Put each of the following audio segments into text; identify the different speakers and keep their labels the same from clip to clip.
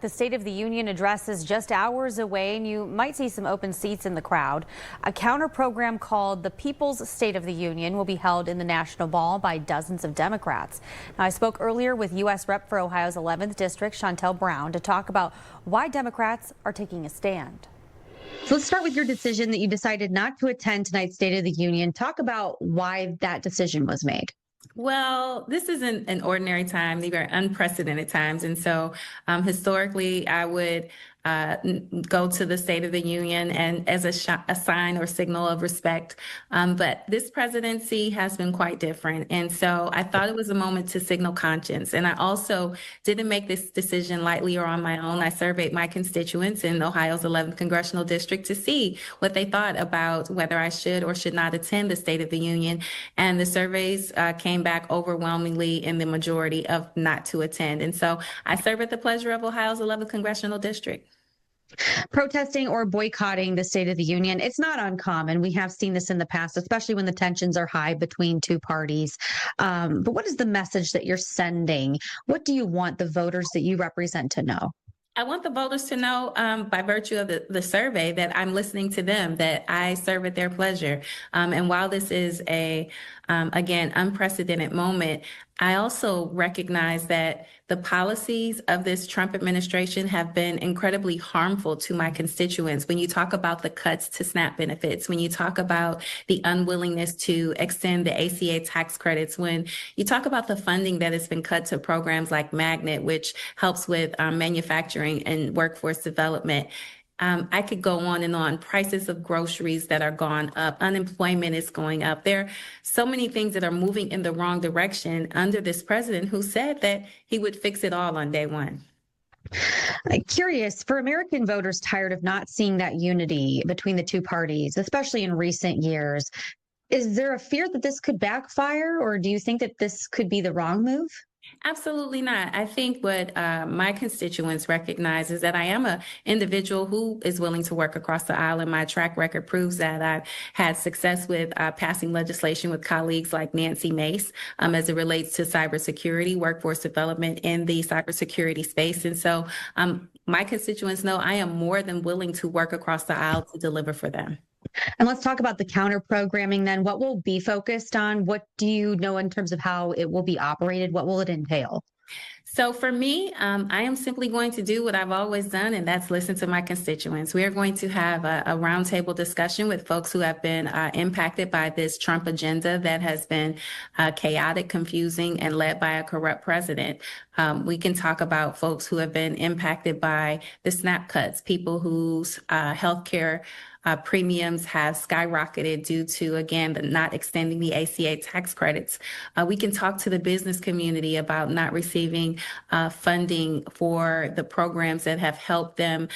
Speaker 1: The State of the Union address is just hours away, and you might see some open seats in the crowd. A counter program called the People's State of the Union will be held in the National Mall by dozens of Democrats. Now, I spoke earlier with U.S. Rep for Ohio's 11th District, Chantel Brown, to talk about why Democrats are taking a stand. So let's start with your decision that you decided not to attend tonight's State of the Union. Talk about why that decision was made.
Speaker 2: Well, this isn't an ordinary time. These are unprecedented times. And so historically, I would go to the State of the Union and as a sign or signal of respect. But this presidency has been quite different. And so I thought it was a moment to signal conscience. And I also didn't make this decision lightly or on my own. I surveyed my constituents in Ohio's 11th Congressional District to see what they thought about whether I should or should not attend the State of the Union. And the surveys came back overwhelmingly in the majority of not to attend. And so I serve at the pleasure of Ohio's 11th Congressional District.
Speaker 1: Protesting or boycotting the State of the Union, it's not uncommon. We have seen this in the past, especially when the tensions are high between two parties. But what is the message that you're sending? What do you want the voters that you represent to know?
Speaker 2: I want the voters to know by virtue of the survey that I'm listening to them, that I serve at their pleasure. And while this is again, unprecedented moment, I also recognize that the policies of this Trump administration have been incredibly harmful to my constituents. When you talk about the cuts to SNAP benefits, when you talk about the unwillingness to extend the ACA tax credits, when you talk about the funding that has been cut to programs like Magnet, which helps with manufacturing and workforce development. I could go on and on. Prices of groceries that are gone up. Unemployment is going up. There are so many things that are moving in the wrong direction under this president who said that he would fix it all on day one.
Speaker 1: Curious, for American voters tired of not seeing that unity between the two parties, especially in recent years, is there a fear that this could backfire, or do you think that this could be the wrong move?
Speaker 2: Absolutely not. I think what my constituents recognize is that I am an individual who is willing to work across the aisle, and my track record proves that. I've had success with passing legislation with colleagues like Nancy Mace as it relates to cybersecurity, workforce development in the cybersecurity space. And so my constituents know I am more than willing to work across the aisle to deliver for them.
Speaker 1: And let's talk about the counter programming then. What will be focused on? What do you know in terms of how it will be operated? What will it entail?
Speaker 2: So for me, I am simply going to do what I've always done, and that's listen to my constituents. We are going to have a roundtable discussion with folks who have been impacted by this Trump agenda that has been chaotic, confusing, and led by a corrupt president. We can talk about folks who have been impacted by the SNAP cuts, people whose health care premiums have skyrocketed due to, again, the not extending the ACA tax credits. We can talk to the business community about not receiving funding for the programs that have helped them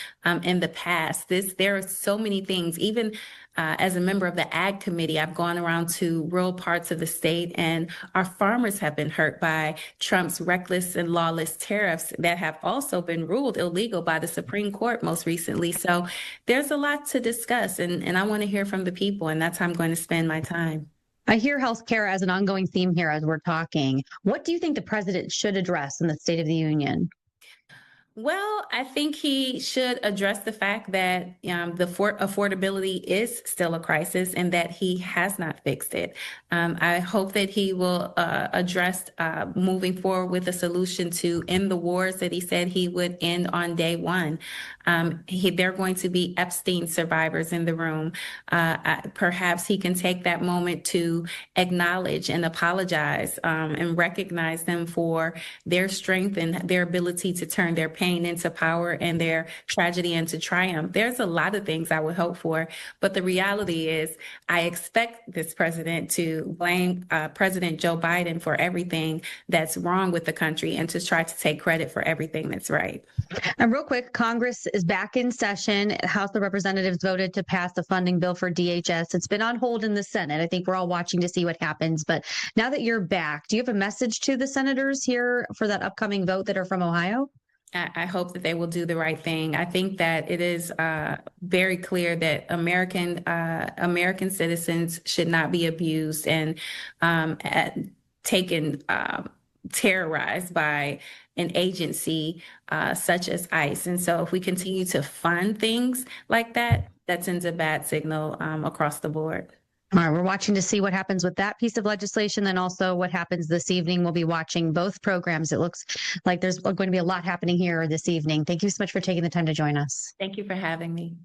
Speaker 2: in the past. There are so many things. Even as a member of the Ag Committee, I've gone around to rural parts of the state, and our farmers have been hurt by Trump's reckless and lawless tariffs that have also been ruled illegal by the Supreme Court most recently. So there's a lot to discuss, and I want to hear from the people, and that's how I'm going to spend my time.
Speaker 1: I hear healthcare as an ongoing theme here as we're talking. What do you think the president should address in the State of the Union?
Speaker 2: Well, I think he should address the fact that the affordability is still a crisis and that he has not fixed it. I hope that he will address moving forward with a solution to end the wars that he said he would end on day one. There are going to be Epstein survivors in the room. Perhaps he can take that moment to acknowledge and apologize and recognize them for their strength and their ability to turn their pain into power and their tragedy into triumph. There's a lot of things I would hope for, but the reality is I expect this president to blame President Joe Biden for everything that's wrong with the country and to try to take credit for everything that's right.
Speaker 1: And real quick, Congress is back in session. House of Representatives voted to pass the funding bill for DHS. It's been on hold in the Senate. I think we're all watching to see what happens. But now that you're back, do you have a message to the senators here for that upcoming vote that are from Ohio?
Speaker 2: I hope that they will do the right thing. I think that it is very clear that American citizens should not be abused and taken terrorized by an agency such as ICE. And so if we continue to fund things like that, that sends a bad signal across the board.
Speaker 3: All right, we're watching to see what happens with that piece of legislation, then also what happens this evening. We'll be watching both programs. It looks like there's going to be a lot happening here this evening. Thank you so much for taking the time to join us.
Speaker 2: Thank you for having me.